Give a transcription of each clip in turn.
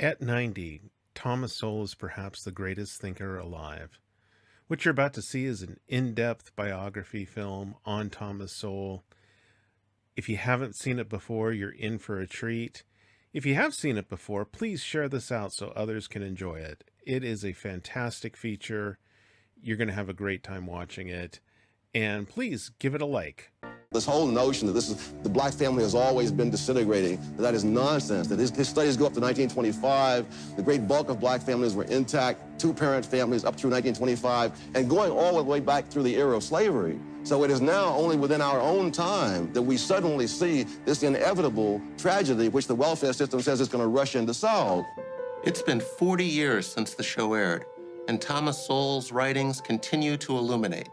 At 90, Thomas Sowell is perhaps the greatest thinker alive. What you're about to see is an in-depth biography film on Thomas Sowell. If you haven't seen it before, you're in for a treat. If you have seen it before, please share this out so others can enjoy it. It is a fantastic feature. You're going to have a great time watching it. And please give it a like. This whole notion that the black family has always been disintegrating, that is nonsense. That his studies go up to 1925. The great bulk of black families were intact, two-parent families up through 1925, and going all the way back through the era of slavery. So it is now only within our own time that we suddenly see this inevitable tragedy, which the welfare system says it's going to rush in to solve. It's been 40 years since the show aired, and Thomas Sowell's writings continue to illuminate.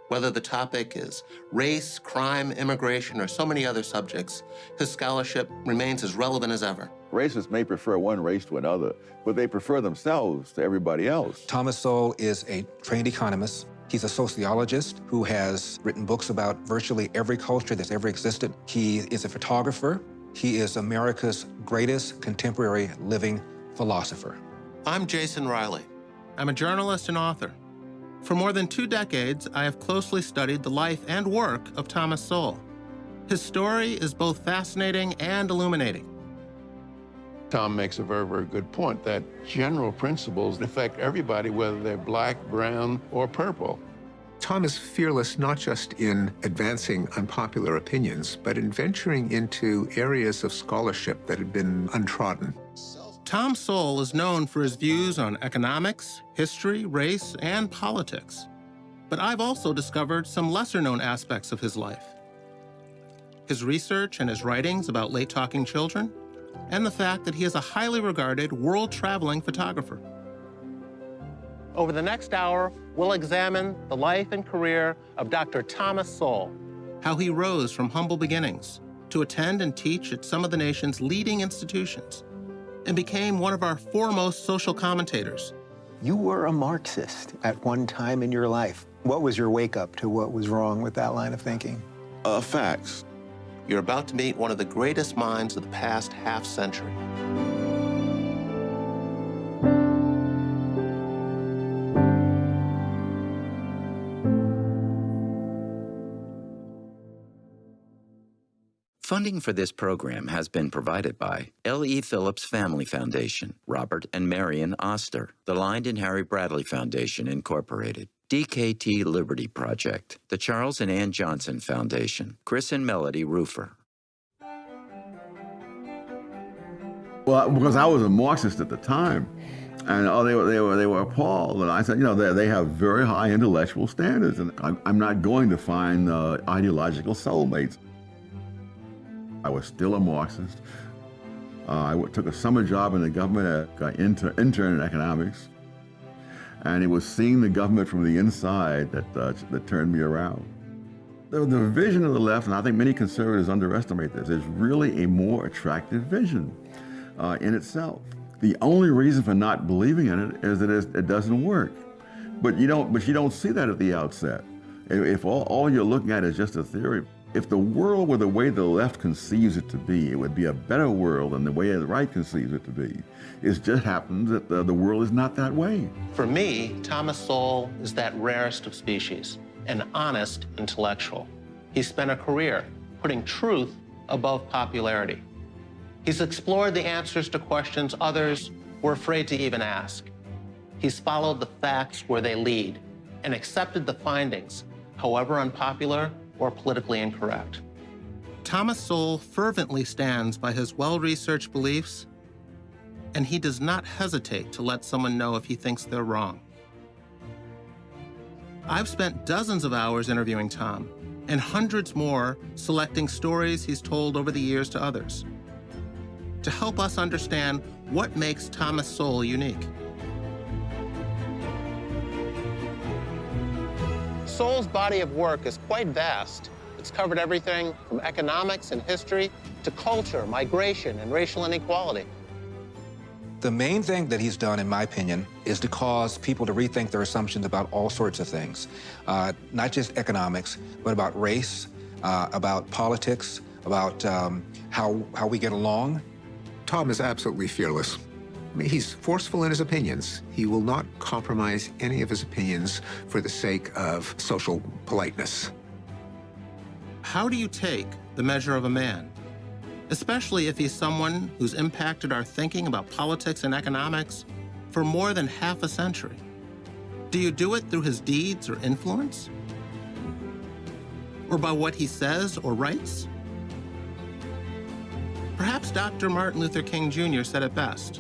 Whether the topic is race, crime, immigration, or so many other subjects, his scholarship remains as relevant as ever. Racists may prefer one race to another, but they prefer themselves to everybody else. Thomas Sowell is a trained economist. He's a sociologist who has written books about virtually every culture that's ever existed. He is a photographer. He is America's greatest contemporary living philosopher. I'm Jason Riley. I'm a journalist and author. For more than 2 decades, I have closely studied the life and work of Thomas Sowell. His story is both fascinating and illuminating. Tom makes a very, very good point that general principles affect everybody, whether they're black, brown, or purple. Tom is fearless not just in advancing unpopular opinions, but in venturing into areas of scholarship that had been untrodden. Tom Sowell is known for his views on economics, history, race, and politics. But I've also discovered some lesser-known aspects of his life. His research and his writings about late-talking children, and the fact that he is a highly regarded world-traveling photographer. Over the next hour, we'll examine the life and career of Dr. Thomas Sowell, how he rose from humble beginnings to attend and teach at some of the nation's leading institutions, and became one of our foremost social commentators. You were a Marxist at one time in your life. What was your wake-up to what was wrong with that line of thinking? Facts. You're about to meet one of the greatest minds of the past half-century. Funding for this program has been provided by L.E. Phillips Family Foundation, Robert and Marion Oster, the Lynd and Harry Bradley Foundation, Incorporated, DKT Liberty Project, the Charles and Ann Johnson Foundation, Chris and Melody Roofer. Well, because I was a Marxist at the time, and they were appalled. And I said, you know, they have very high intellectual standards, and I'm not going to find ideological soulmates. I was still a Marxist. I took a summer job in the government, intern in economics, and it was seeing the government from the inside that turned me around. The vision of the left, and I think many conservatives underestimate this, is really a more attractive vision in itself. The only reason for not believing in it is that it doesn't work. But you don't see that at the outset. If all you're looking at is just a theory. If the world were the way the left conceives it to be, it would be a better world than the way the right conceives it to be. It just happens that the world is not that way. For me, Thomas Sowell is that rarest of species, an honest intellectual. He spent a career putting truth above popularity. He's explored the answers to questions others were afraid to even ask. He's followed the facts where they lead and accepted the findings, however unpopular or politically incorrect. Thomas Sowell fervently stands by his well-researched beliefs, and he does not hesitate to let someone know if he thinks they're wrong. I've spent dozens of hours interviewing Tom, and hundreds more selecting stories he's told over the years to others, to help us understand what makes Thomas Sowell unique. Sowell's body of work is quite vast. It's covered everything from economics and history to culture, migration, and racial inequality. The main thing that he's done, in my opinion, is to cause people to rethink their assumptions about all sorts of things, not just economics, but about race, about politics, about how we get along. Tom is absolutely fearless. He's forceful in his opinions. He will not compromise any of his opinions for the sake of social politeness. How do you take the measure of a man, especially if he's someone who's impacted our thinking about politics and economics for more than half a century? Do you do it through his deeds or influence? Or by what he says or writes? Perhaps Dr. Martin Luther King Jr. said it best.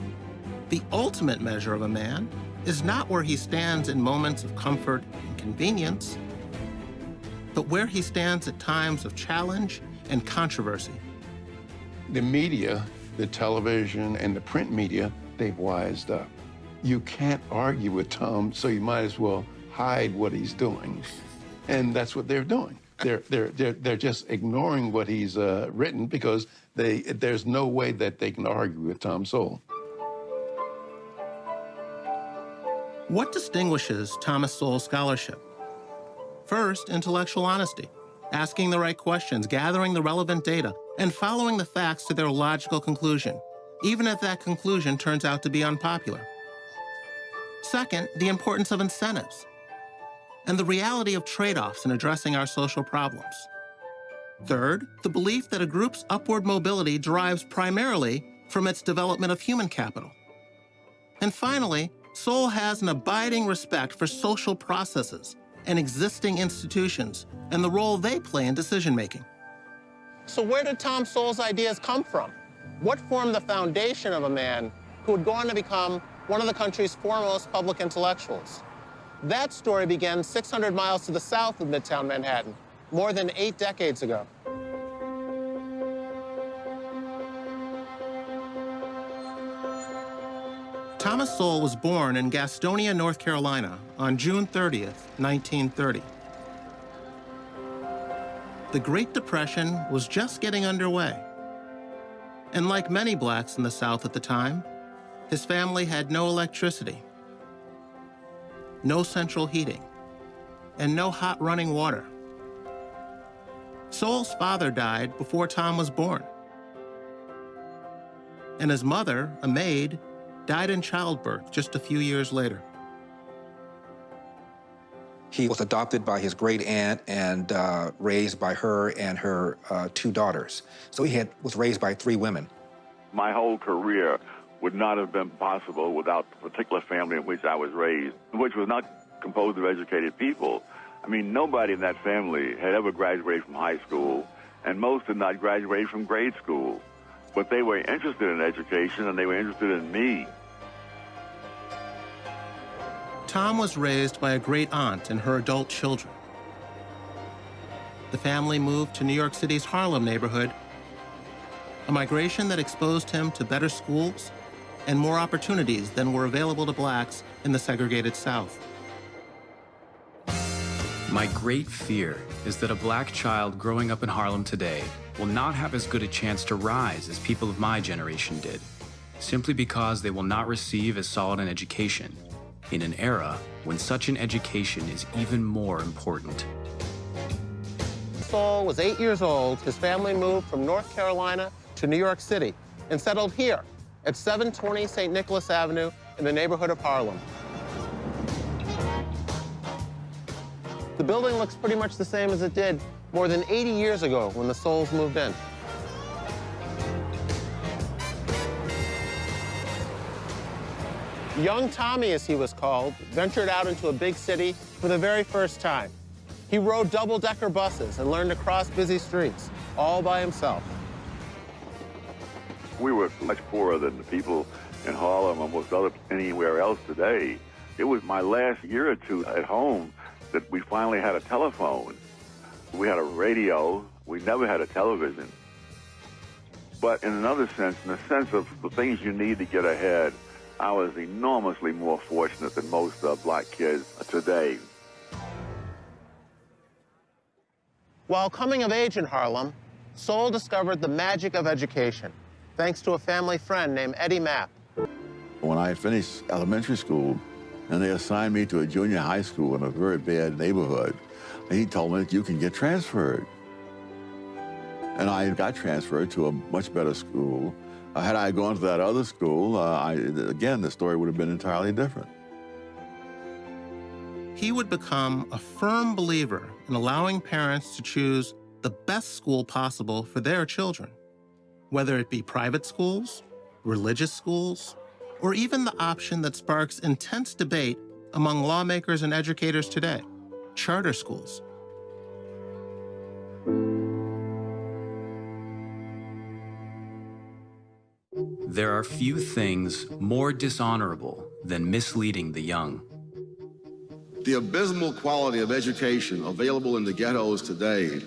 The ultimate measure of a man is not where he stands in moments of comfort and convenience, but where he stands at times of challenge and controversy. The media, the television and the print media, they've wised up. You can't argue with Tom, so you might as well hide what he's doing. And that's what they're doing. They're just ignoring what he's written because there's no way that they can argue with Tom Sowell. What distinguishes Thomas Sowell's scholarship? First, intellectual honesty, asking the right questions, gathering the relevant data, and following the facts to their logical conclusion, even if that conclusion turns out to be unpopular. Second, the importance of incentives and the reality of trade-offs in addressing our social problems. Third, the belief that a group's upward mobility derives primarily from its development of human capital. And finally, Sowell has an abiding respect for social processes and existing institutions and the role they play in decision-making. So where did Tom Sowell's ideas come from? What formed the foundation of a man who would go on to become one of the country's foremost public intellectuals? That story began 600 miles to the south of Midtown Manhattan, more than 8 decades ago. Thomas Sowell was born in Gastonia, North Carolina on June 30th, 1930. The Great Depression was just getting underway. And like many blacks in the South at the time, his family had no electricity, no central heating, and no hot running water. Sowell's father died before Tom was born. And his mother, a maid, died in childbirth just a few years later. He was adopted by his great aunt and raised by her and her 2 daughters. So he was raised by 3 women. My whole career would not have been possible without the particular family in which I was raised, which was not composed of educated people. I mean, nobody in that family had ever graduated from high school, and most did not graduate from grade school. But they were interested in education, and they were interested in me. Tom was raised by a great aunt and her adult children. The family moved to New York City's Harlem neighborhood, a migration that exposed him to better schools and more opportunities than were available to blacks in the segregated South. My great fear is that a black child growing up in Harlem today will not have as good a chance to rise as people of my generation did, simply because they will not receive as solid an education in an era when such an education is even more important. Sowell was 8 years old. His family moved from North Carolina to New York City and settled here at 720 St. Nicholas Avenue in the neighborhood of Harlem. The building looks pretty much the same as it did more than 80 years ago when the Sowells moved in. Young Tommy, as he was called, ventured out into a big city for the very first time. He rode double-decker buses and learned to cross busy streets, all by himself. We were much poorer than the people in Harlem or most anywhere else today. It was my last year or 2 at home that we finally had a telephone. We had a radio. We never had a television. But in another sense, in the sense of the things you need to get ahead, I was enormously more fortunate than most black kids today. While coming of age in Harlem, Sowell discovered the magic of education, thanks to a family friend named Eddie Mapp. When I finished elementary school, and they assigned me to a junior high school in a very bad neighborhood, he told me that you can get transferred. And I got transferred to a much better school Had I gone to that other school, again, the story would have been entirely different. He would become a firm believer in allowing parents to choose the best school possible for their children, whether it be private schools, religious schools, or even the option that sparks intense debate among lawmakers and educators today, charter schools. There are few things more dishonorable than misleading the young. The abysmal quality of education available in the ghettos today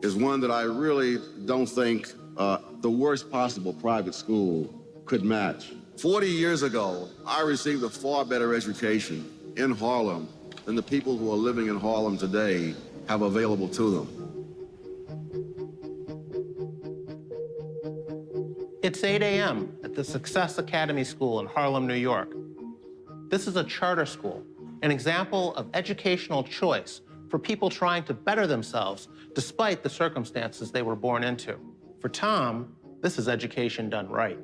is one that I really don't think the worst possible private school could match. 40 years ago, I received a far better education in Harlem than the people who are living in Harlem today have available to them. It's 8 a.m. at the Success Academy School in Harlem, New York. This is a charter school, an example of educational choice for people trying to better themselves despite the circumstances they were born into. For Tom, this is education done right.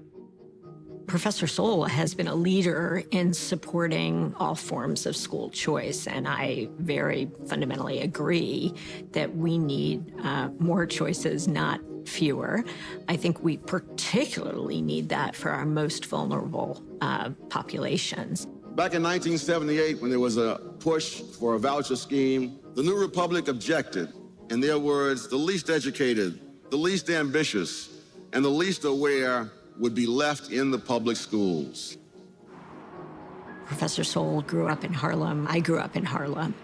Professor Sowell has been a leader in supporting all forms of school choice, and I very fundamentally agree that we need more choices, not fewer. I think we particularly need that for our most vulnerable populations. Back in 1978, when there was a push for a voucher scheme, the New Republic objected. In their words, the least educated, the least ambitious, and the least aware would be left in the public schools. Professor Sowell grew up in Harlem. I grew up in Harlem.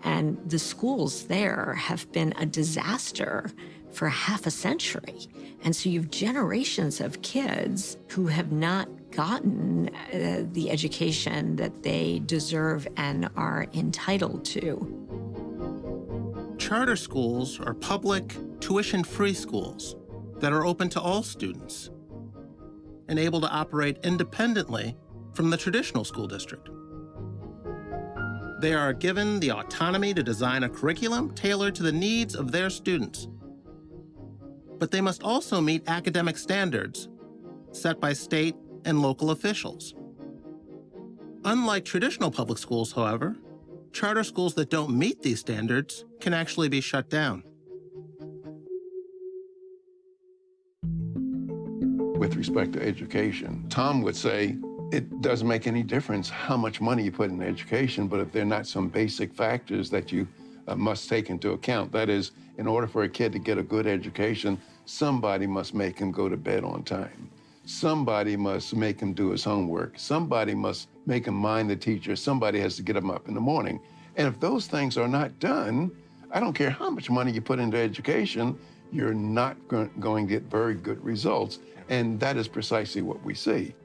And the schools there have been a disaster for half a century. And so you have generations of kids who have not gotten the education that they deserve and are entitled to. Charter schools are public, tuition-free schools that are open to all students and able to operate independently from the traditional school district. They are given the autonomy to design a curriculum tailored to the needs of their students. But they must also meet academic standards set by state and local officials. Unlike traditional public schools, however, charter schools that don't meet these standards can actually be shut down. With respect to education, Tom would say it doesn't make any difference how much money you put in education, but if there are not some basic factors that you must take into account, that is, in order for a kid to get a good education, somebody must make him go to bed on time. Somebody must make him do his homework. Somebody must make him mind the teacher. Somebody has to get him up in the morning. And if those things are not done, I don't care how much money you put into education, you're not going to get very good results. And that is precisely what we see.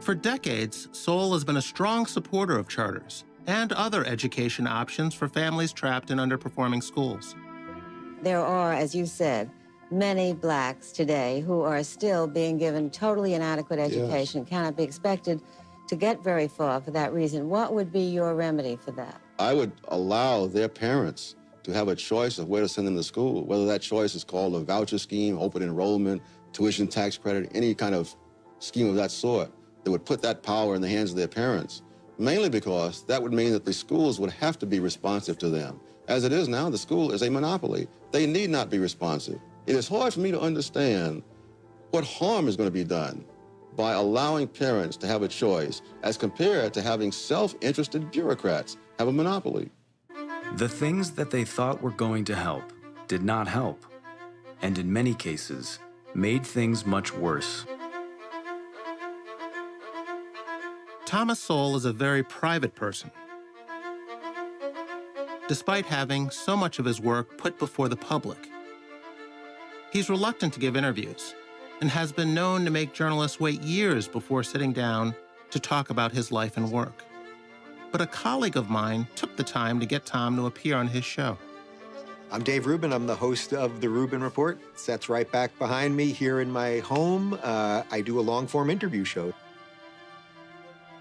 For decades, Sowell has been a strong supporter of charters and other education options for families trapped in underperforming schools. There are, as you said, many blacks today who are still being given totally inadequate education, yes, cannot be expected to get very far for that reason. What would be your remedy for that? I would allow their parents to have a choice of where to send them to school, whether that choice is called a voucher scheme, open enrollment, tuition tax credit, any kind of scheme of that sort that would put that power in the hands of their parents, mainly because that would mean that the schools would have to be responsive to them. As it is now, the school is a monopoly. They need not be responsive. It is hard for me to understand what harm is going to be done by allowing parents to have a choice as compared to having self-interested bureaucrats have a monopoly. The things that they thought were going to help did not help, and in many cases, made things much worse. Thomas Sowell is a very private person. Despite having so much of his work put before the public, he's reluctant to give interviews and has been known to make journalists wait years before sitting down to talk about his life and work. But a colleague of mine took the time to get Tom to appear on his show. I'm Dave Rubin. I'm the host of The Rubin Report. That's right back behind me here in my home. I do a long-form interview show.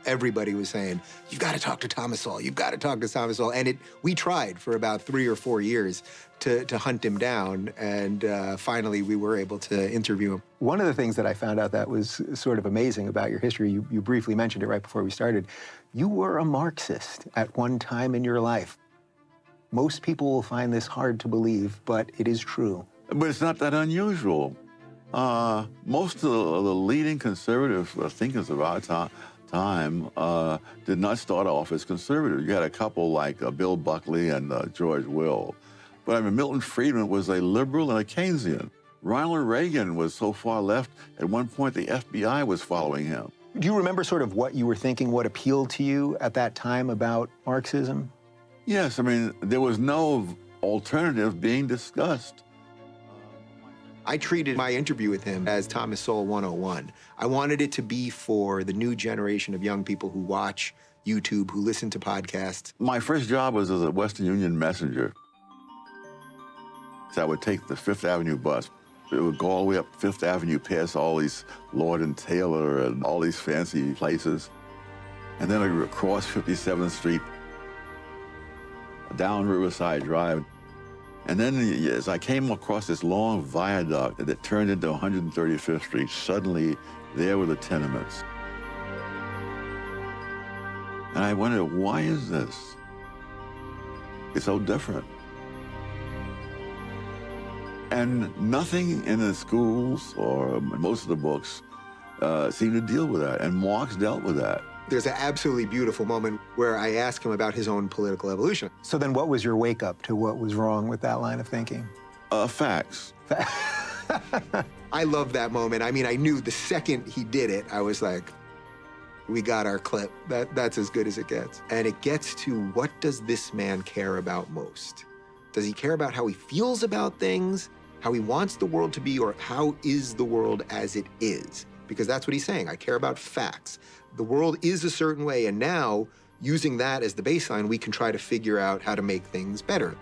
Everybody was saying, you've got to talk to Thomas Sowell, you've got to talk to Thomas Sowell. And we tried for about 3 or 4 years to hunt him down, and finally we were able to interview him. One of the things that I found out that was sort of amazing about your history, you briefly mentioned it right before we started, you were a Marxist at one time in your life. Most people will find this hard to believe, but it is true. But it's not that unusual. Most of the leading conservative thinkers of our time did not start off as conservative. You had a couple like Bill Buckley and George Will. But I mean, Milton Friedman was a liberal and a Keynesian. Ronald Reagan was so far left, at one point the FBI was following him. Do you remember sort of what you were thinking, what appealed to you at that time about Marxism? Yes, I mean, there was no alternative being discussed. I treated my interview with him as Thomas Sowell 101. I wanted it to be for the new generation of young people who watch YouTube, who listen to podcasts. My first job was as a Western Union messenger. So I would take the Fifth Avenue bus. It would go all the way up Fifth Avenue, past all these Lord and Taylor and all these fancy places. And then I would cross 57th Street, down Riverside Drive. And then as I came across this long viaduct that turned into 135th Street, suddenly there were the tenements. And I wondered, why is this? It's so different. And nothing in the schools or most of the books seemed to deal with that, and Marx dealt with that. There's an absolutely beautiful moment where I ask him about his own political evolution. So then what was your wake up to what was wrong with that line of thinking? Facts. I love that moment. I mean, I knew the second he did it, I was like, we got our clip. That's as good as it gets. And it gets to, what does this man care about most? Does he care about how he feels about things, how he wants the world to be, or how is the world as it is? Because that's what he's saying. I care about facts. The world is a certain way, and now, using that as the baseline, we can try to figure out how to make things better.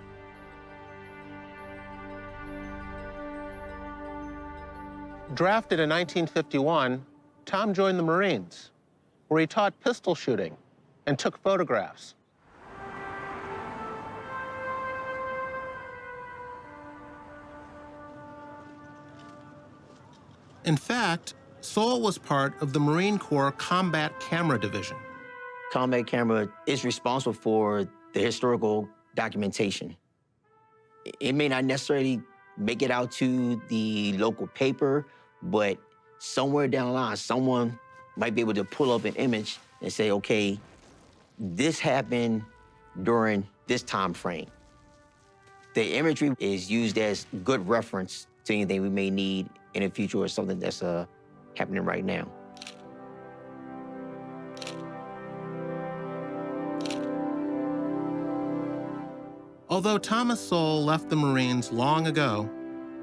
Drafted in 1951, Tom joined the Marines, where he taught pistol shooting and took photographs. In fact, Sowell was part of the Marine Corps Combat Camera Division. Combat Camera is responsible for the historical documentation. It may not necessarily make it out to the local paper, but somewhere down the line, someone might be able to pull up an image and say, okay, this happened during this time frame. The imagery is used as good reference to anything we may need in the future or something that's happening right now. Although Thomas Sowell left the Marines long ago,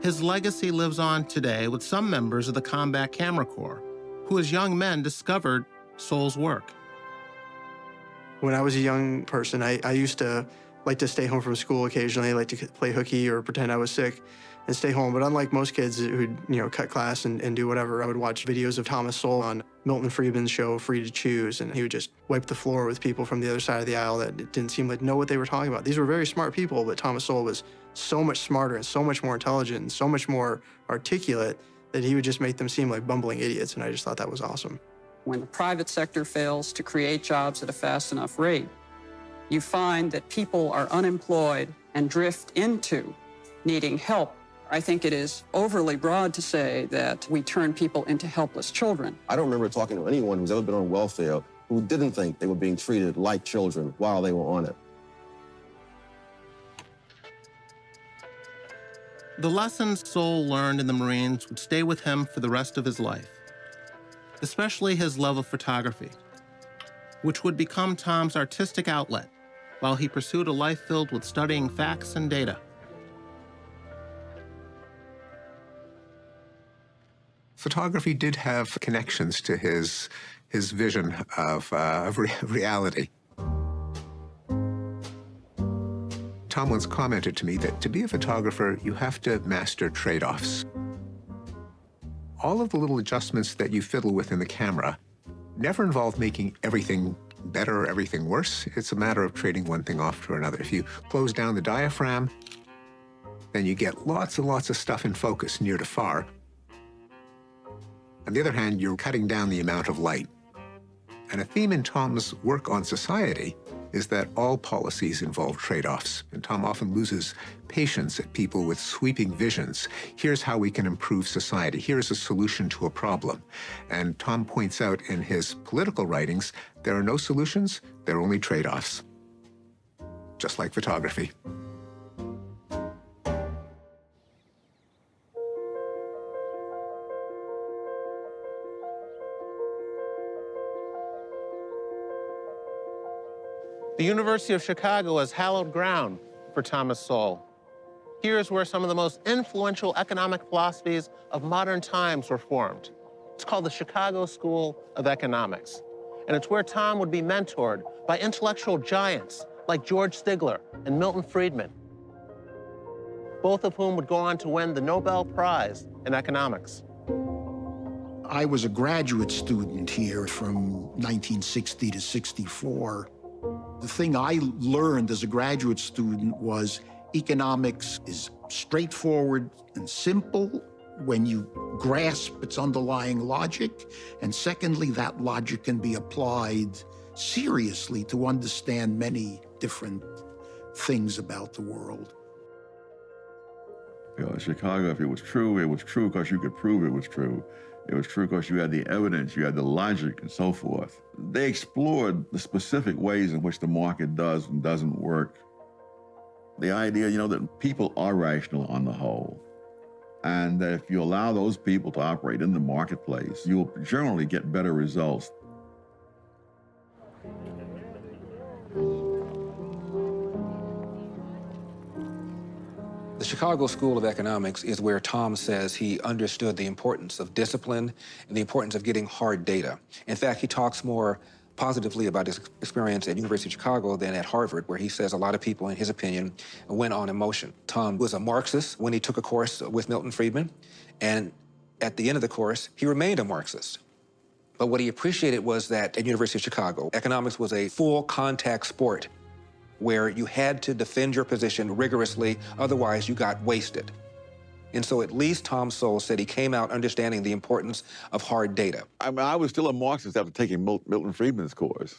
his legacy lives on today with some members of the Combat Camera Corps, who as young men discovered Sowell's work. When I was a young person, I used to like to stay home from school occasionally, like to play hooky or pretend I was sick and stay home. But unlike most kids who'd, cut class and do whatever, I would watch videos of Thomas Sowell on Milton Friedman's show, Free to Choose, and he would just wipe the floor with people from the other side of the aisle that didn't seem like know what they were talking about. These were very smart people, but Thomas Sowell was so much smarter and so much more intelligent and so much more articulate that he would just make them seem like bumbling idiots, and I just thought that was awesome. When the private sector fails to create jobs at a fast enough rate, you find that people are unemployed and drift into needing help. I think it is overly broad to say that we turn people into helpless children. I don't remember talking to anyone who's ever been on welfare who didn't think they were being treated like children while they were on it. The lessons Sowell learned in the Marines would stay with him for the rest of his life, especially his love of photography, which would become Tom's artistic outlet while he pursued a life filled with studying facts and data. Photography did have connections to his vision of reality. Tom once commented to me that to be a photographer, you have to master trade-offs. All of the little adjustments that you fiddle with in the camera never involved making everything better or everything worse. It's a matter of trading one thing off to another. If you close down the diaphragm, then you get lots and lots of stuff in focus near to far. On the other hand, you're cutting down the amount of light. And a theme in Tom's work on society is that all policies involve trade-offs. And Tom often loses patience at people with sweeping visions. Here's how we can improve society. Here's a solution to a problem. And Tom points out in his political writings, there are no solutions, there are only trade-offs. Just like photography. The University of Chicago is hallowed ground for Thomas Sowell. Here's where some of the most influential economic philosophies of modern times were formed. It's called the Chicago School of Economics. And it's where Tom would be mentored by intellectual giants like George Stigler and Milton Friedman, both of whom would go on to win the Nobel Prize in economics. I was a graduate student here from 1960 to 64. The thing I learned as a graduate student was economics is straightforward and simple when you grasp its underlying logic. And secondly, that logic can be applied seriously to understand many different things about the world. You know, in Chicago, if it was true because you could prove it was true. It was true because you had the evidence, you had the logic, and so forth. They explored the specific ways in which the market does and doesn't work. The idea, you know, that people are rational on the whole, and that if you allow those people to operate in the marketplace, you'll generally get better results. The Chicago School of Economics is where Tom says he understood the importance of discipline and the importance of getting hard data. In fact, he talks more positively about his experience at University of Chicago than at Harvard, where he says a lot of people, in his opinion, went on emotion. Tom was a Marxist when he took a course with Milton Friedman, and at the end of the course, he remained a Marxist. But what he appreciated was that at University of Chicago, economics was a full contact sport where you had to defend your position rigorously, otherwise you got wasted. And so at least Tom Sowell said he came out understanding the importance of hard data. I mean, I was still a Marxist after taking Milton Friedman's course.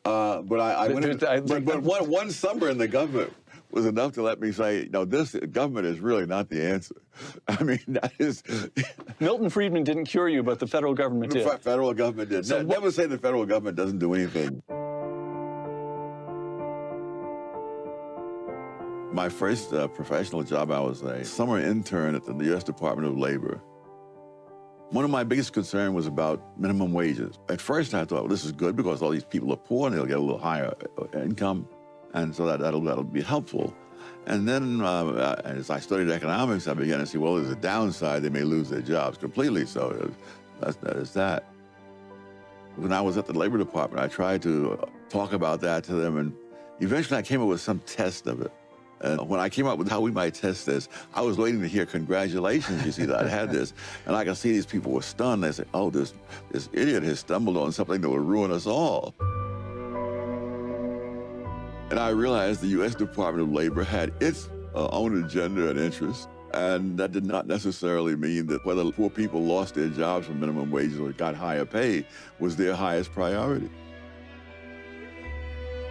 But one summer in the government was enough to let me say, no, this government is really not the answer. I mean, that is... Milton Friedman didn't cure you, but the federal government did. The federal government did. So never say the federal government doesn't do anything. My first professional job, I was a summer intern at the U.S. Department of Labor. One of my biggest concerns was about minimum wages. At first, I thought, well, this is good because all these people are poor and they'll get a little higher income, and so that'll be helpful. And then as I studied economics, I began to see, well, there's a downside. They may lose their jobs completely, so that is that. When I was at the Labor Department, I tried to talk about that to them, and eventually I came up with some test of it. And when I came up with how we might test this, I was waiting to hear congratulations, you see, that I had this. And I could see these people were stunned. They said, oh, this idiot has stumbled on something that will ruin us all. And I realized the U.S. Department of Labor had its own agenda and interests. And that did not necessarily mean that whether poor people lost their jobs for minimum wages or got higher pay was their highest priority.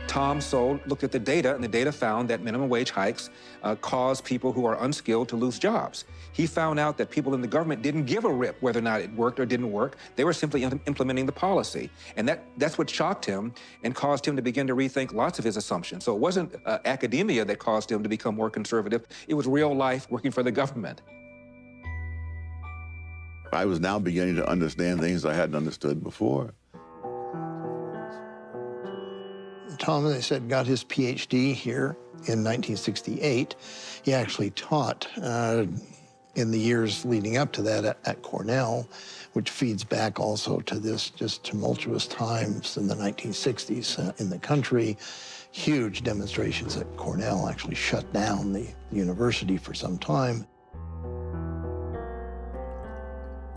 Tom Sowell looked at the data, and the data found that minimum wage hikes cause people who are unskilled to lose jobs. He found out that people in the government didn't give a rip whether or not it worked or didn't work. They were simply implementing the policy. And that's what shocked him and caused him to begin to rethink lots of his assumptions. So it wasn't academia that caused him to become more conservative. It was real life working for the government. I was now beginning to understand things I hadn't understood before. Tom, as I said, got his PhD here in 1968. He actually taught in the years leading up to that at Cornell, which feeds back also to this just tumultuous times in the 1960s in the country. Huge demonstrations at Cornell actually shut down the university for some time.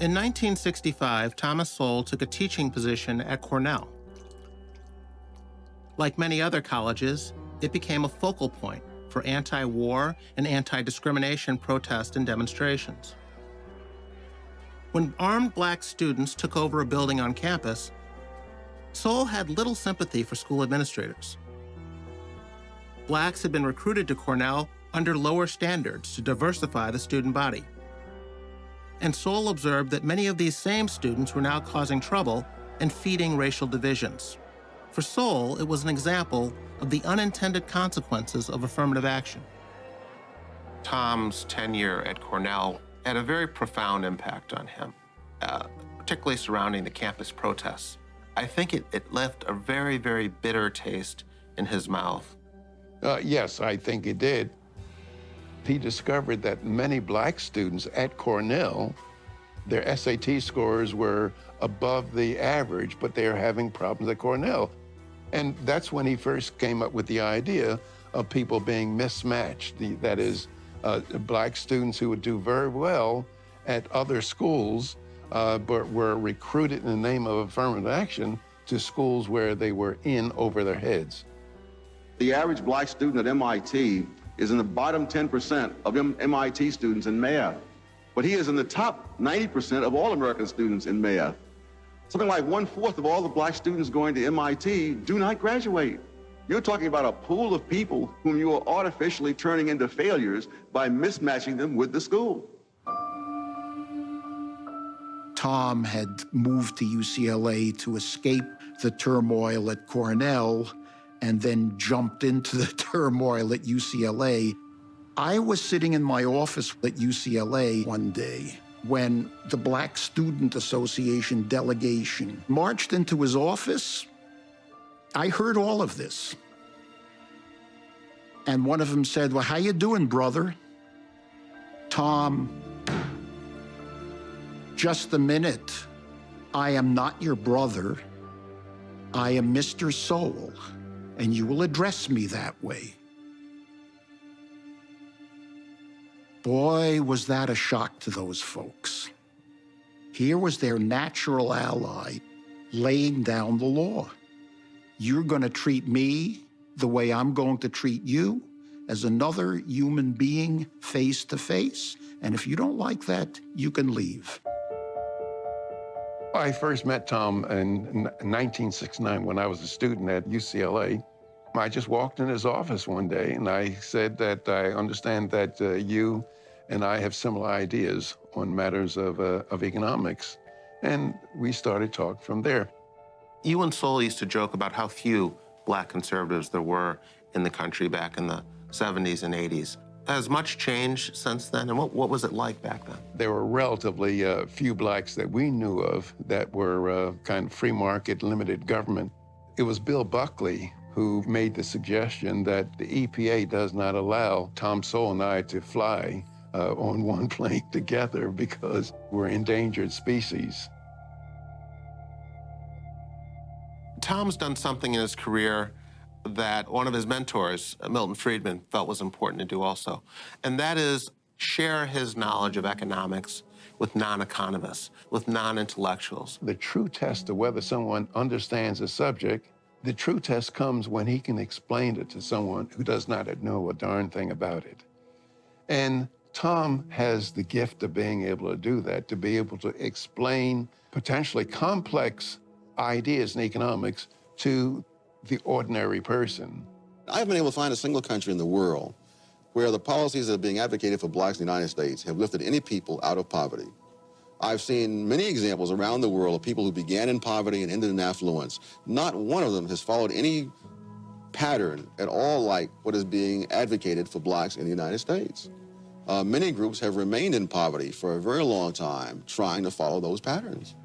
In 1965, Thomas Sowell took a teaching position at Cornell. Like many other colleges, it became a focal point for anti-war and anti-discrimination protests and demonstrations. When armed black students took over a building on campus, Sowell had little sympathy for school administrators. Blacks had been recruited to Cornell under lower standards to diversify the student body. And Sowell observed that many of these same students were now causing trouble and feeding racial divisions. For Sowell, it was an example of the unintended consequences of affirmative action. Tom's tenure at Cornell had a very profound impact on him, particularly surrounding the campus protests. I think it left a very, very bitter taste in his mouth. Yes, I think it did. He discovered that many black students at Cornell, their SAT scores were above the average, but they are having problems at Cornell. And that's when he first came up with the idea of people being mismatched. That is, black students who would do very well at other schools, but were recruited in the name of affirmative action to schools where they were in over their heads. The average black student at MIT is in the bottom 10% of MIT students in math, but he is in the top 90% of all American students in math. Something like 1/4 of all the black students going to MIT do not graduate. You're talking about a pool of people whom you are artificially turning into failures by mismatching them with the school. Tom had moved to UCLA to escape the turmoil at Cornell and then jumped into the turmoil at UCLA. I was sitting in my office at UCLA one day when the Black Student Association delegation marched into his office. I heard all of this. And one of them said, "Well, how you doing, brother?" "Tom, just a minute. I am not your brother. I am Mr. Sowell, and you will address me that way." Boy, was that a shock to those folks. Here was their natural ally laying down the law. You're going to treat me the way I'm going to treat you, as another human being face to face. And if you don't like that, you can leave. I first met Tom in 1969 when I was a student at UCLA. I just walked in his office one day and I said that I understand that you and I have similar ideas on matters of economics. And we started talking from there. You and Sowell used to joke about how few black conservatives there were in the country back in the 70s and 80s. Has much changed since then? And what was it like back then? There were relatively few blacks that we knew of that were kind of free market, limited government. It was Bill Buckley who made the suggestion that the EPA does not allow Tom Sowell and I to fly on one plane together because we're endangered species. Tom's done something in his career that one of his mentors, Milton Friedman, felt was important to do also, and that is share his knowledge of economics with non-economists, with non-intellectuals. The true test of whether someone understands a subject, the true test comes when he can explain it to someone who does not know a darn thing about it. And Tom has the gift of being able to do that, to be able to explain potentially complex ideas in economics to the ordinary person. I haven't been able to find a single country in the world where the policies that are being advocated for blacks in the United States have lifted any people out of poverty. I've seen many examples around the world of people who began in poverty and ended in affluence. Not one of them has followed any pattern at all like what is being advocated for blacks in the United States. Many groups have remained in poverty for a very long time, trying to follow those patterns.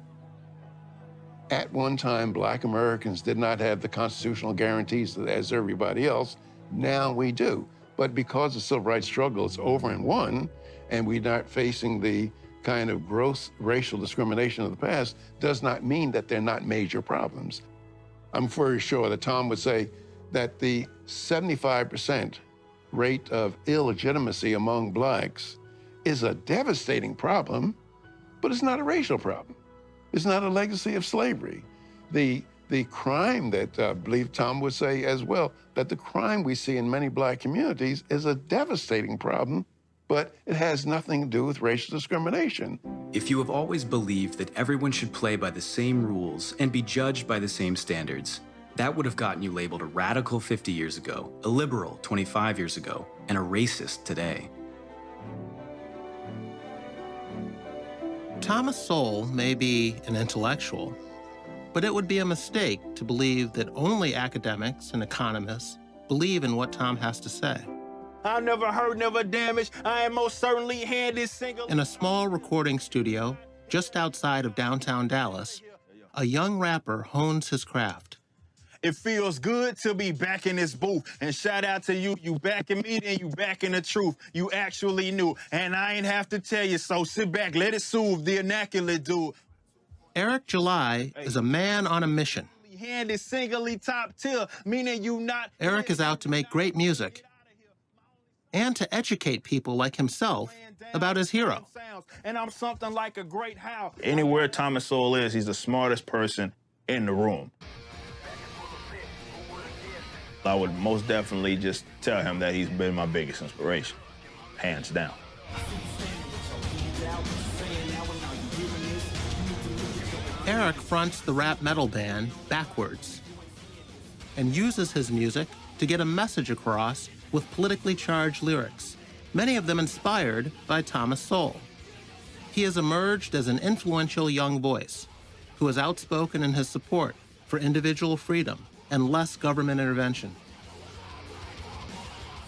At one time, black Americans did not have the constitutional guarantees as everybody else. Now we do. But because the civil rights struggle is over and won, and we're not facing the kind of gross racial discrimination of the past, does not mean that they're not major problems. I'm very sure that Tom would say that the 75% rate of illegitimacy among blacks is a devastating problem, but it's not a racial problem. It's not a legacy of slavery. The crime that I believe Tom would say as well, that the crime we see in many black communities is a devastating problem, but it has nothing to do with racial discrimination. If you have always believed that everyone should play by the same rules and be judged by the same standards, that would have gotten you labeled a radical 50 years ago, a liberal 25 years ago, and a racist today. Thomas Sowell may be an intellectual, but it would be a mistake to believe that only academics and economists believe in what Tom has to say. I never heard, never damaged. I am most certainly handed single. In a small recording studio just outside of downtown Dallas, a young rapper hones his craft. It feels good to be back in this booth. And shout out to you. You back in me, then you back in the truth. You actually knew. And I ain't have to tell you, so sit back, let it soothe the immaculate dude. Eric July is a man on a mission. Handed singly top tier, meaning you not. Eric is out to make great music and to educate people like himself about his hero. And I'm something like a great how. Anywhere Thomas Sowell is, he's the smartest person in the room. I would most definitely just tell him that he's been my biggest inspiration, hands down. Eric fronts the rap metal band Backwards and uses his music to get a message across with politically charged lyrics, many of them inspired by Thomas Sowell. He has emerged as an influential young voice who is outspoken in his support for individual freedom and less government intervention.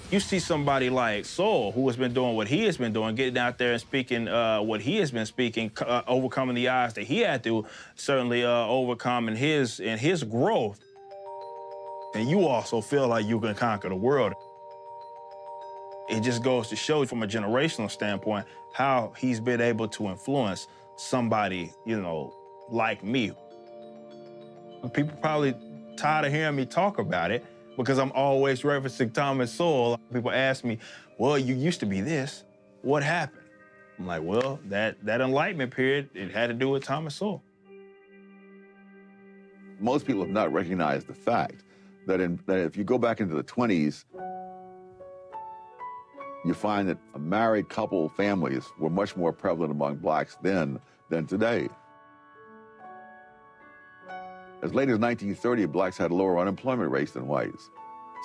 You see somebody like Sowell, who has been doing what he has been doing, getting out there and speaking what he has been speaking, overcoming the odds that he had to certainly overcome in his growth. And you also feel like you can conquer the world. It just goes to show from a generational standpoint how he's been able to influence somebody, you know, like me. People probably tired of hearing me talk about it because I'm always referencing Thomas Sowell. People ask me, well, you used to be this. What happened? I'm like, well, that Enlightenment period, it had to do with Thomas Sowell. Most people have not recognized the fact that if you go back into the 20s, you find that a married couple families were much more prevalent among blacks then than today. As late as 1930, blacks had lower unemployment rates than whites.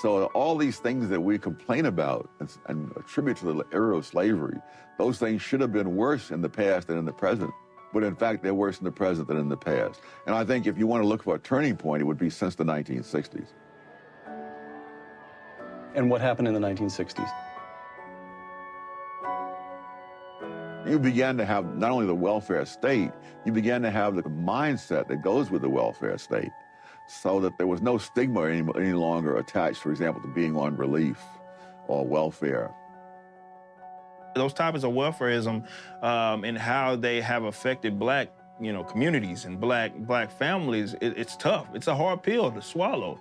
So all these things that we complain about and attribute to the era of slavery, those things should have been worse in the past than in the present. But in fact, they're worse in the present than in the past. And I think if you want to look for a turning point, it would be since the 1960s. And what happened in the 1960s? You began to have not only the welfare state, you began to have the mindset that goes with the welfare state, so that there was no stigma any longer attached, for example, to being on relief or welfare. Those topics of welfarism and how they have affected black, communities and black families, it's tough. It's a hard pill to swallow.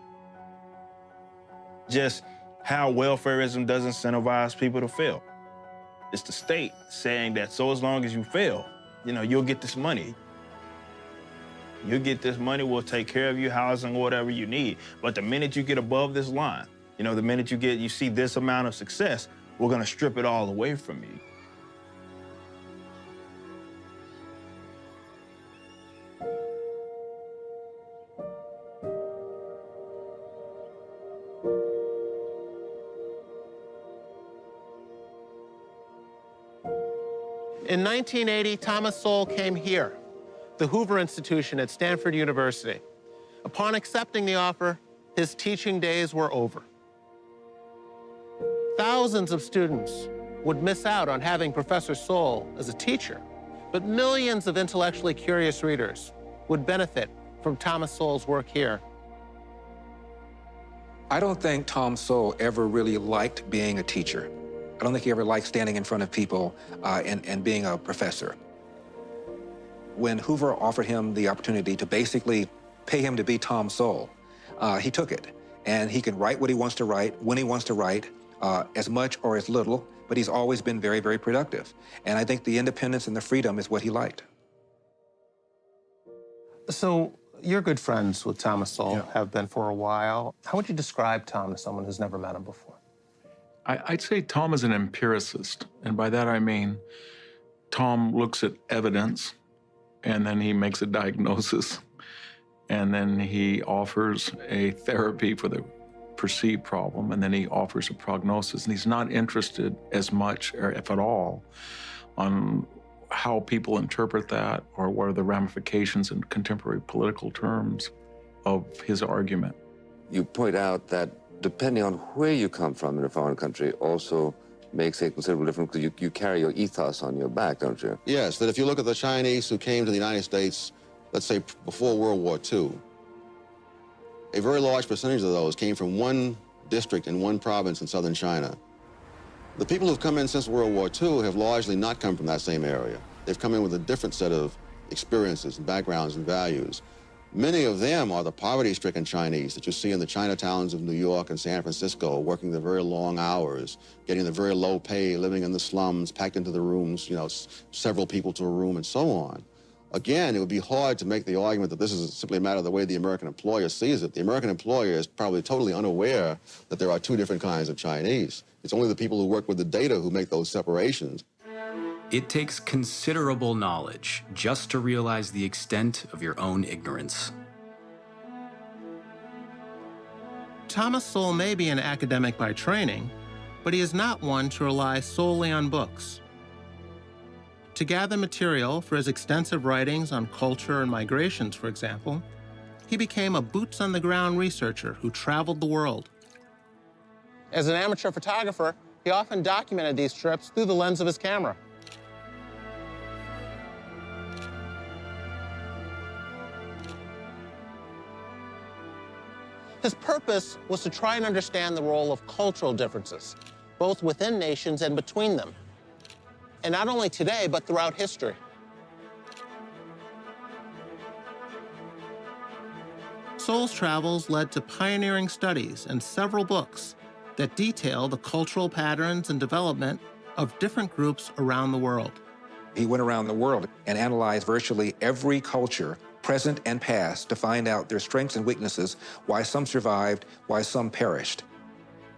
Just how welfarism does incentivize people to fail. It's the state saying that so as long as you fail, you'll get this money. You'll get this money, we'll take care of you, housing, whatever you need. But the minute you get above this line, the minute you see this amount of success, we're gonna strip it all away from you. In 1980, Thomas Sowell came here, the Hoover Institution at Stanford University. Upon accepting the offer, his teaching days were over. Thousands of students would miss out on having Professor Sowell as a teacher, but millions of intellectually curious readers would benefit from Thomas Sowell's work here. I don't think Tom Sowell ever really liked being a teacher. I don't think he ever liked standing in front of people and being a professor. When Hoover offered him the opportunity to basically pay him to be Tom Sowell, he took it. And he can write what he wants to write, when he wants to write, as much or as little, but he's always been very, very productive. And I think the independence and the freedom is what he liked. So you're good friends with Thomas Sowell, have been for a while. How would you describe Tom to someone who's never met him before? I'd say Tom is an empiricist, and by that I mean Tom looks at evidence, and then he makes a diagnosis, and then he offers a therapy for the perceived problem, and then he offers a prognosis. And he's not interested as much, or if at all, on how people interpret that or what are the ramifications in contemporary political terms of his argument. You point out that depending on where you come from in a foreign country also makes a considerable difference because you carry your ethos on your back, don't you? Yes, that if you look at the Chinese who came to the United States, let's say before World War II, a very large percentage of those came from one district in one province in southern China. The people who've come in since World War II have largely not come from that same area. They've come in with a different set of experiences and backgrounds and values. Many of them are the poverty-stricken Chinese that you see in the Chinatowns of New York and San Francisco, working the very long hours, getting the very low pay, living in the slums, packed into the rooms, you know, several people to a room and so on. Again, it would be hard to make the argument that this is simply a matter of the way the American employer sees it. The American employer is probably totally unaware that there are two different kinds of Chinese. It's only the people who work with the data who make those separations. It takes considerable knowledge just to realize the extent of your own ignorance. Thomas Sowell may be an academic by training, but he is not one to rely solely on books. To gather material for his extensive writings on culture and migrations, for example, he became a boots-on-the-ground researcher who traveled the world. As an amateur photographer, he often documented these trips through the lens of his camera. His purpose was to try and understand the role of cultural differences, both within nations and between them. And not only today, but throughout history. Sowell's travels led to pioneering studies and several books that detail the cultural patterns and development of different groups around the world. He went around the world and analyzed virtually every culture, present and past, to find out their strengths and weaknesses, why some survived, why some perished.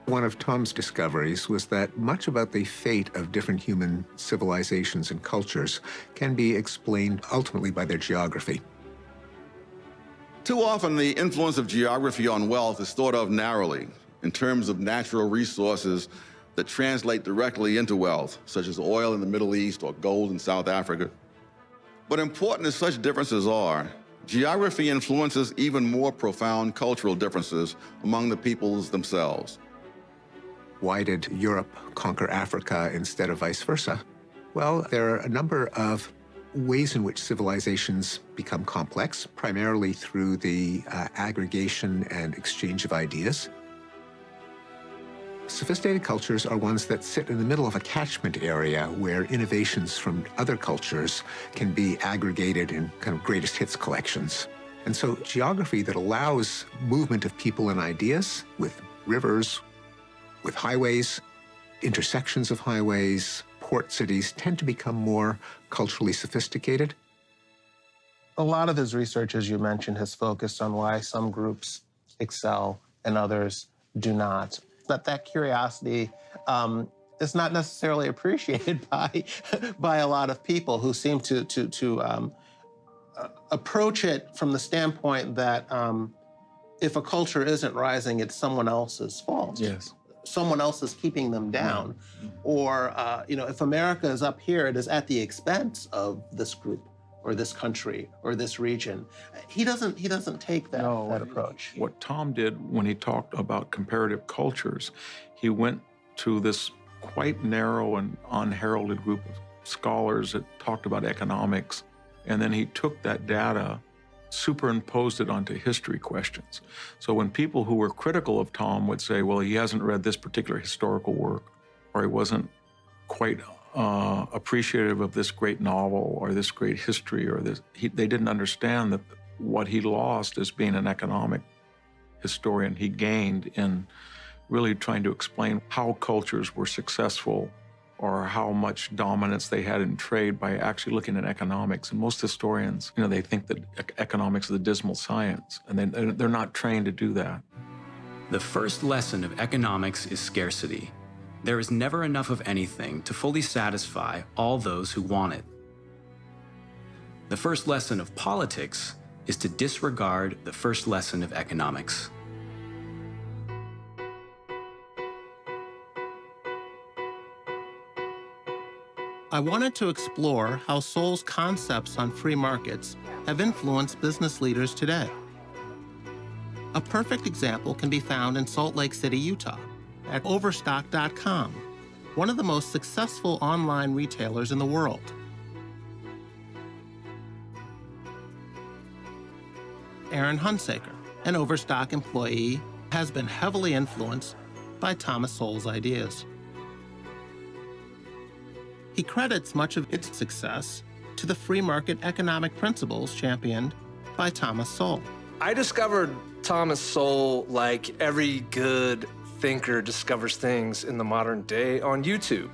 One of Tom's discoveries was that much about the fate of different human civilizations and cultures can be explained ultimately by their geography. Too often, the influence of geography on wealth is thought of narrowly in terms of natural resources that translate directly into wealth, such as oil in the Middle East or gold in South Africa. But important as such differences are, geography influences even more profound cultural differences among the peoples themselves. Why did Europe conquer Africa instead of vice versa? Well, there are a number of ways in which civilizations become complex, primarily through the aggregation and exchange of ideas. Sophisticated cultures are ones that sit in the middle of a catchment area where innovations from other cultures can be aggregated in kind of greatest hits collections. And so geography that allows movement of people and ideas with rivers, with highways, intersections of highways, port cities tend to become more culturally sophisticated. A lot of his research, as you mentioned, has focused on why some groups excel and others do not. But that curiosity is not necessarily appreciated by a lot of people who seem to approach it from the standpoint that if a culture isn't rising, it's someone else's fault. Yes. Someone else is keeping them down. Or, if America is up here, it is at the expense of this group or this country or this region. He doesn't take that approach. What Tom did when he talked about comparative cultures, he went to this quite narrow and unheralded group of scholars that talked about economics, and then he took that data, superimposed it onto history questions. So when people who were critical of Tom would say, well, he hasn't read this particular historical work, or he wasn't quite appreciative of this great novel or this great history, or this, they didn't understand that what he lost as being an economic historian, he gained in really trying to explain how cultures were successful or how much dominance they had in trade by actually looking at economics. And most historians, they think that economics is a dismal science, and they're not trained to do that. The first lesson of economics is scarcity. There is never enough of anything to fully satisfy all those who want it. The first lesson of politics is to disregard the first lesson of economics. I wanted to explore how Sowell's concepts on free markets have influenced business leaders today. A perfect example can be found in Salt Lake City, Utah, at Overstock.com, one of the most successful online retailers in the world. Aaron Hunsaker, an Overstock employee, has been heavily influenced by Thomas Sowell's ideas. He credits much of its success to the free market economic principles championed by Thomas Sowell. I discovered Thomas Sowell like every good thinker discovers things in the modern day on YouTube.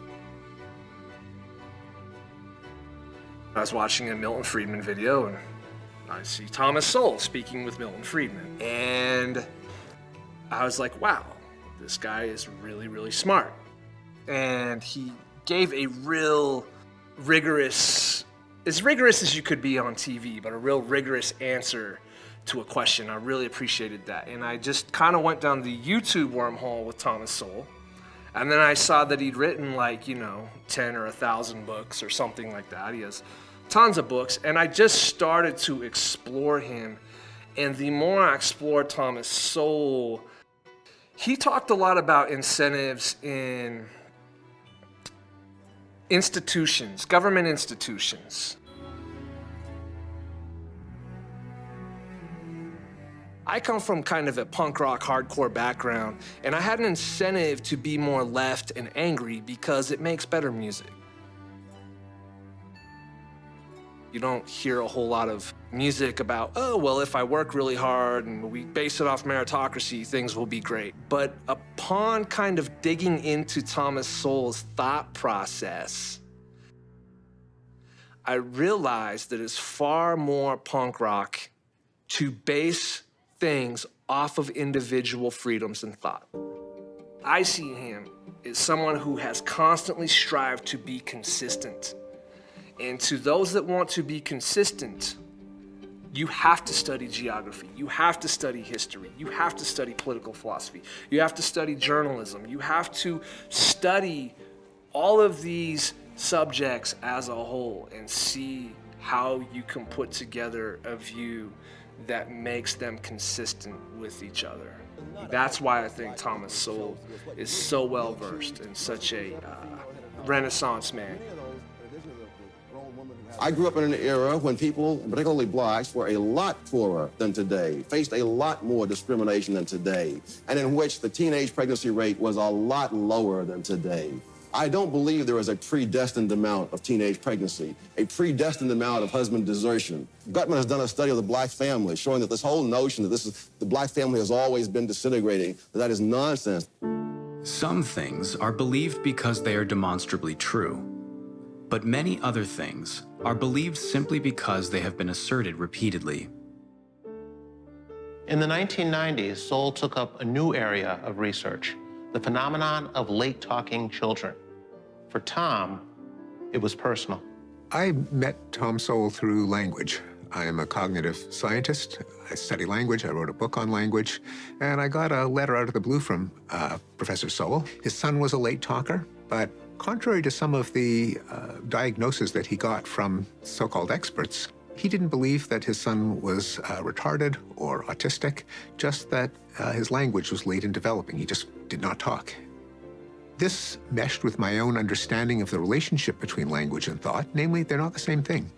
I was watching a Milton Friedman video and I see Thomas Sowell speaking with Milton Friedman. And I was like, wow, this guy is really, really smart. And he gave a real rigorous, as rigorous as you could be on TV, but a real rigorous answer to a question. I really appreciated that. And I just kind of went down the YouTube wormhole with Thomas Sowell. And then I saw that he'd written 10 or 1,000 books or something like that. He has tons of books. And I just started to explore him. And the more I explored Thomas Sowell, he talked a lot about incentives in institutions, government institutions. I come from kind of a punk rock hardcore background, and I had an incentive to be more left and angry because it makes better music. You don't hear a whole lot of music about, oh, well, if I work really hard and we base it off meritocracy, things will be great. But upon kind of digging into Thomas Sowell's thought process, I realized that it's far more punk rock to base things off of individual freedoms and thought. I see him as someone who has constantly strived to be consistent. And to those that want to be consistent, you have to study geography, you have to study history, you have to study political philosophy, you have to study journalism, you have to study all of these subjects as a whole and see how you can put together a view that makes them consistent with each other. That's why I think Thomas Sowell is so well versed and such a Renaissance man. I grew up in an era when people, particularly blacks, were a lot poorer than today, faced a lot more discrimination than today, and in which the teenage pregnancy rate was a lot lower than today. I don't believe there is a predestined amount of teenage pregnancy, a predestined amount of husband desertion. Gutman has done a study of the black family showing that this whole notion that the black family has always been disintegrating, that is nonsense. Some things are believed because they are demonstrably true, but many other things are believed simply because they have been asserted repeatedly. In the 1990s, Sowell took up a new area of research, the phenomenon of late-talking children. For Tom, it was personal. I met Tom Sowell through language. I am a cognitive scientist. I study language. I wrote a book on language. And I got a letter out of the blue from Professor Sowell. His son was a late talker, but contrary to some of the diagnoses that he got from so-called experts, he didn't believe that his son was retarded or autistic, just that his language was late in developing. He just did not talk. This meshed with my own understanding of the relationship between language and thought, namely, they're not the same thing.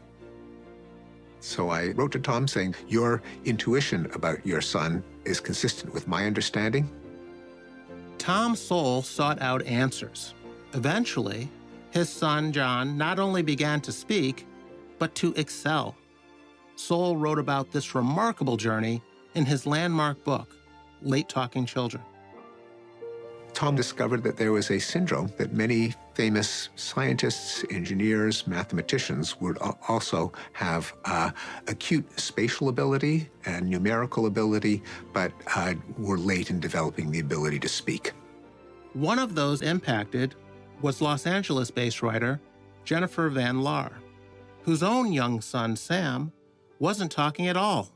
So I wrote to Tom saying, your intuition about your son is consistent with my understanding. Tom Sowell sought out answers. Eventually, his son, John, not only began to speak, but to excel. Sowell wrote about this remarkable journey in his landmark book, Late Talking Children. Tom discovered that there was a syndrome that many famous scientists, engineers, mathematicians would also have acute spatial ability and numerical ability, but were late in developing the ability to speak. One of those impacted was Los Angeles-based writer Jennifer Van Laar, whose own young son, Sam, wasn't talking at all.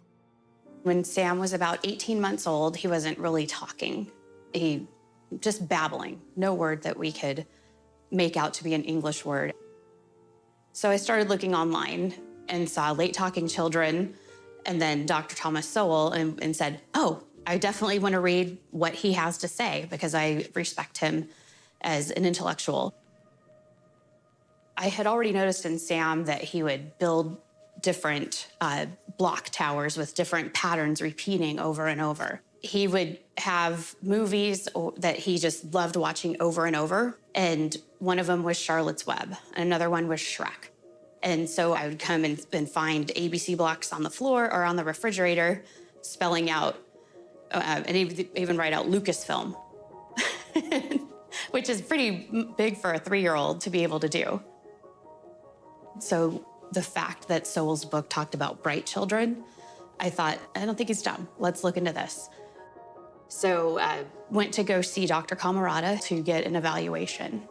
When Sam was about 18 months old, he wasn't really talking. He just babbling, no word that we could make out to be an English word. So I started looking online and saw Late Talking Children and then Dr. Thomas Sowell and said, oh, I definitely want to read what he has to say because I respect him as an intellectual. I had already noticed in Sam that he would build different block towers with different patterns repeating over and over. He would have movies that he just loved watching over and over, and one of them was Charlotte's Web, and another one was Shrek. And so I would come and find ABC blocks on the floor or on the refrigerator, spelling out, and even write out Lucasfilm, which is pretty big for a 3-year-old to be able to do. So the fact that Sowell's book talked about bright children, I thought, I don't think he's dumb. Let's look into this. So I went to go see Dr. Camarada to get an evaluation.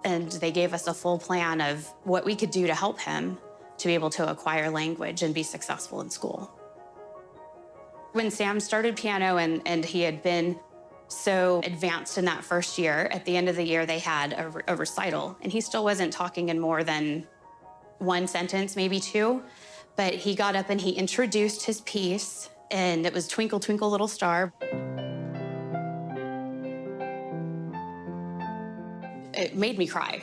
And they gave us a full plan of what we could do to help him to be able to acquire language and be successful in school. When Sam started piano and he had been so advanced in that first year, at the end of the year, they had a recital, and he still wasn't talking in more than one sentence, maybe two, but he got up and he introduced his piece, and it was Twinkle, Twinkle, Little Star. It made me cry.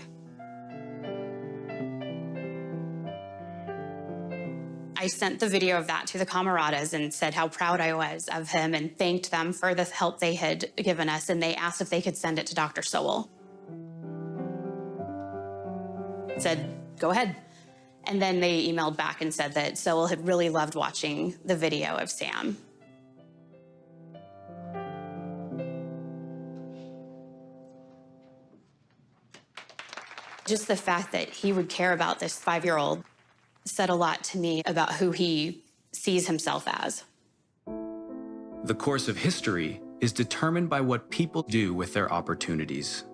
I sent the video of that to the Camaradas and said how proud I was of him and thanked them for the help they had given us, and they asked if they could send it to Dr. Sowell. Said, go ahead. And then they emailed back and said that Sowell had really loved watching the video of Sam. Just the fact that he would care about this 5-year-old said a lot to me about who he sees himself as. The course of history is determined by what people do with their opportunities.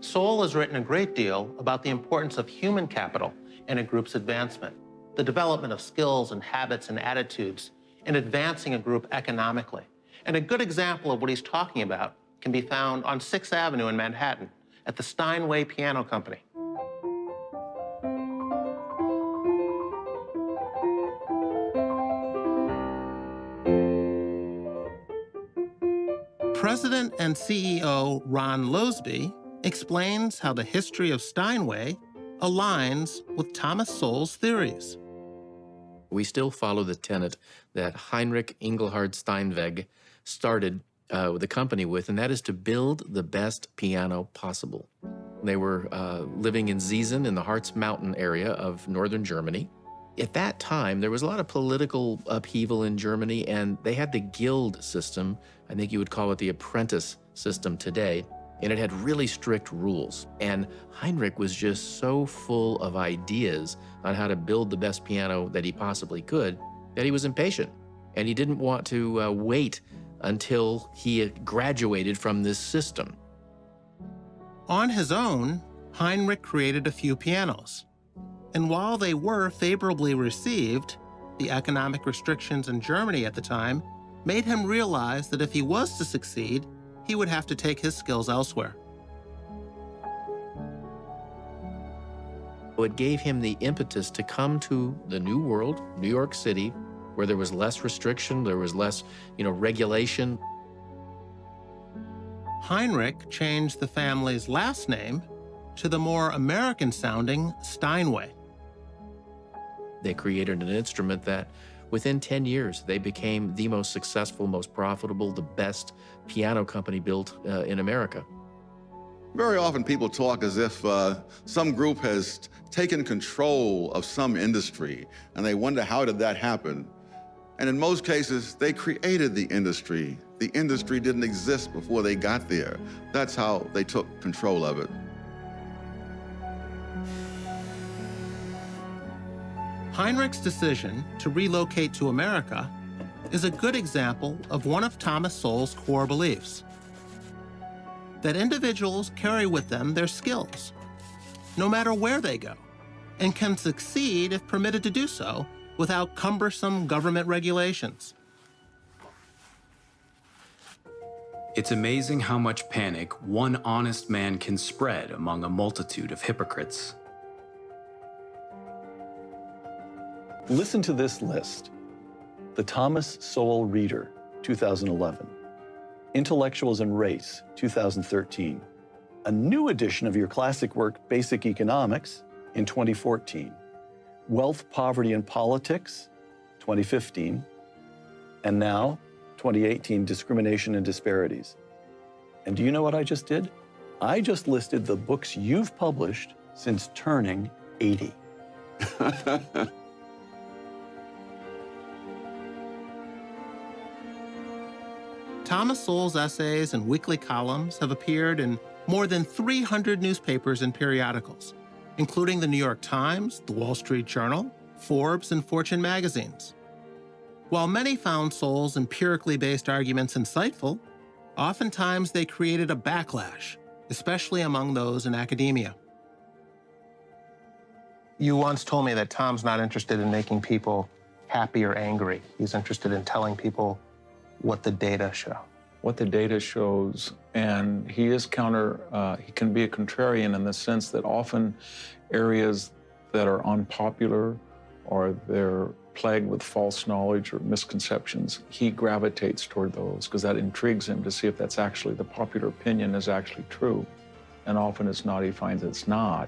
Sowell has written a great deal about the importance of human capital in a group's advancement, the development of skills and habits and attitudes in advancing a group economically. And a good example of what he's talking about can be found on 6th Avenue in Manhattan at the Steinway Piano Company. President and CEO Ron Losby explains how the history of Steinway aligns with Thomas Sowell's theories. We still follow the tenet that Heinrich Engelhard Steinweg started the company with, and that is to build the best piano possible. They were living in Ziesen in the Harz Mountain area of northern Germany. At that time, there was a lot of political upheaval in Germany, and they had the guild system. I think you would call it the apprentice system today, and it had really strict rules. And Heinrich was just so full of ideas on how to build the best piano that he possibly could that he was impatient, and he didn't want to wait until he had graduated from this system. On his own, Heinrich created a few pianos. And while they were favorably received, the economic restrictions in Germany at the time made him realize that if he was to succeed, he would have to take his skills elsewhere. It gave him the impetus to come to the New World, New York City, where there was less restriction, there was less, regulation. Heinrich changed the family's last name to the more American-sounding Steinway. They created an instrument that, within 10 years, they became the most successful, most profitable, the best piano company built in America. Very often people talk as if some group has taken control of some industry, and they wonder how did that happen. And in most cases, they created the industry. The industry didn't exist before they got there. That's how they took control of it. Heinrich's decision to relocate to America is a good example of one of Thomas Sowell's core beliefs: that individuals carry with them their skills, no matter where they go, and can succeed if permitted to do so without cumbersome government regulations. It's amazing how much panic one honest man can spread among a multitude of hypocrites. Listen to this list. The Thomas Sowell Reader, 2011. Intellectuals and Race, 2013. A new edition of your classic work, Basic Economics, in 2014. Wealth, Poverty, and Politics, 2015. And now, 2018, Discrimination and Disparities. And do you know what I just did? I just listed the books you've published since turning 80. Thomas Sowell's essays and weekly columns have appeared in more than 300 newspapers and periodicals, including the New York Times, the Wall Street Journal, Forbes, and Fortune magazines. While many found Sowell's empirically based arguments insightful, oftentimes they created a backlash, especially among those in academia. You once told me that Tom's not interested in making people happy or angry. He's interested in telling people what the data show. What the data shows, and he is he can be a contrarian in the sense that often areas that are unpopular or they're plagued with false knowledge or misconceptions, he gravitates toward those because that intrigues him to see if that's actually the popular opinion is actually true. And often it's not, he finds it's not.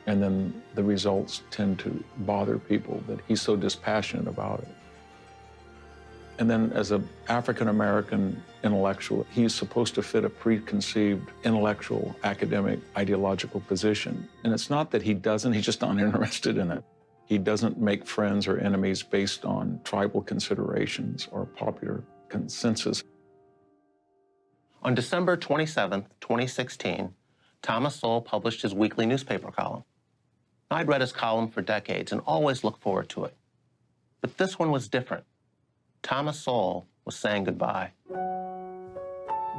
And then the results tend to bother people that he's so dispassionate about it. And then as an African-American intellectual, he's supposed to fit a preconceived intellectual, academic, ideological position. And it's not that he doesn't, he's just not interested in it. He doesn't make friends or enemies based on tribal considerations or popular consensus. On December 27th, 2016, Thomas Sowell published his weekly newspaper column. I'd read his column for decades and always looked forward to it. But this one was different. Thomas Sowell was saying goodbye.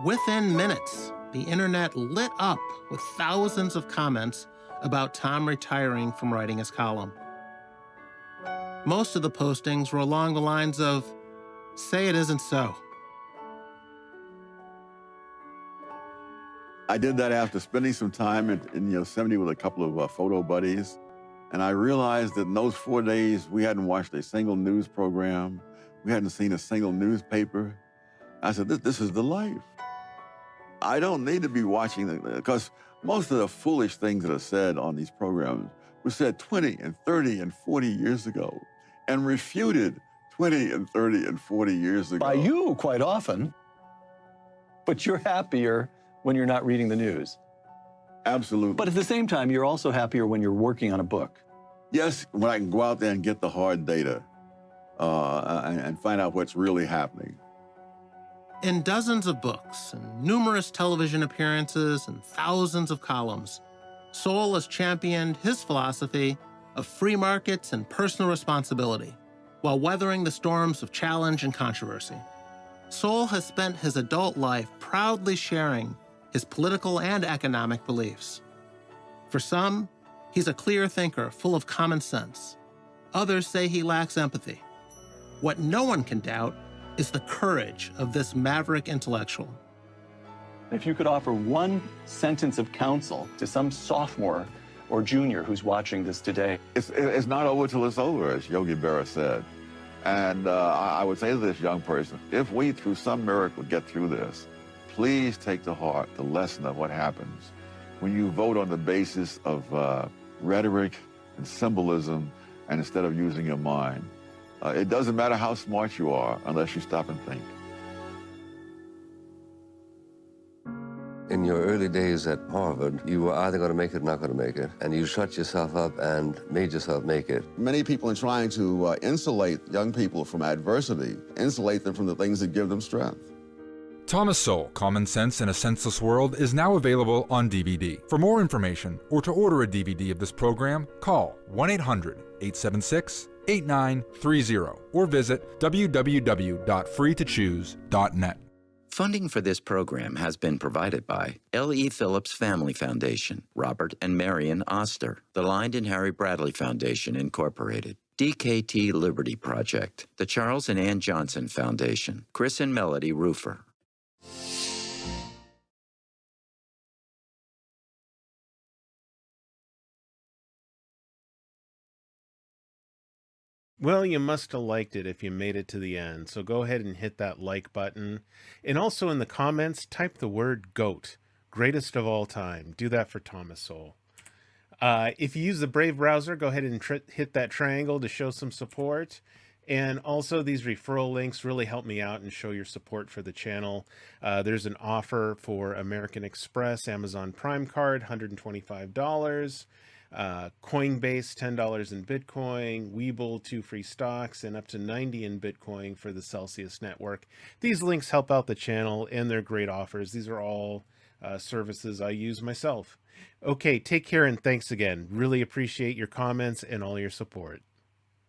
Within minutes, the internet lit up with thousands of comments about Tom retiring from writing his column. Most of the postings were along the lines of, "Say it isn't so." I did that after spending some time in Yosemite with a couple of photo buddies. And I realized that in those 4 days, we hadn't watched a single news program. We hadn't seen a single newspaper. I said, this is the life. I don't need to be watching, because most of the foolish things that are said on these programs were said 20 and 30 and 40 years ago and refuted 20 and 30 and 40 years ago. By you, quite often. But you're happier when you're not reading the news. Absolutely. But at the same time, you're also happier when you're working on a book. Yes, when I can go out there and get the hard data and find out what's really happening. In dozens of books and numerous television appearances and thousands of columns, Sowell has championed his philosophy of free markets and personal responsibility while weathering the storms of challenge and controversy. Sowell has spent his adult life proudly sharing his political and economic beliefs. For some, he's a clear thinker full of common sense. Others say he lacks empathy. What no one can doubt is the courage of this maverick intellectual. If you could offer one sentence of counsel to some sophomore or junior who's watching this today. It's not over till it's over, as Yogi Berra said. And I would say to this young person, if we, through some miracle, get through this, please take to heart the lesson of what happens when you vote on the basis of rhetoric and symbolism and instead of using your mind. It doesn't matter how smart you are unless you stop and think. In in your early days at Harvard, you were either going to make it or not going to make it, and you shut yourself up and made yourself make it. Many people are trying to insulate young people from adversity, insulate them from the things that give them strength. Thomas Sowell, Common Sense in a Senseless World is now available on DVD. For more information or to order a DVD of this program, call 1-800-876-8930 or visit www.freetochoose.net. Funding for this program has been provided by L.E. Phillips Family Foundation, Robert and Marion Oster, the Lynd and Harry Bradley Foundation, Incorporated, DKT Liberty Project, the Charles and Ann Johnson Foundation, Chris and Melody Roofer. Well, you must have liked it if you made it to the end, so go ahead and hit that like button. And also in the comments, type the word GOAT, greatest of all time. Do that for Thomas Sowell. If you use the Brave browser, go ahead and hit that triangle to show some support. And also these referral links really help me out and show your support for the channel. There's an offer for American Express, Amazon Prime card, $125. Coinbase, $10 in Bitcoin, Webull, 2 free stocks, and up to 90 in Bitcoin for the Celsius network. These links help out the channel, and they're great offers. These are all services I use myself. Okay, take care and thanks again. Really appreciate your comments and all your support.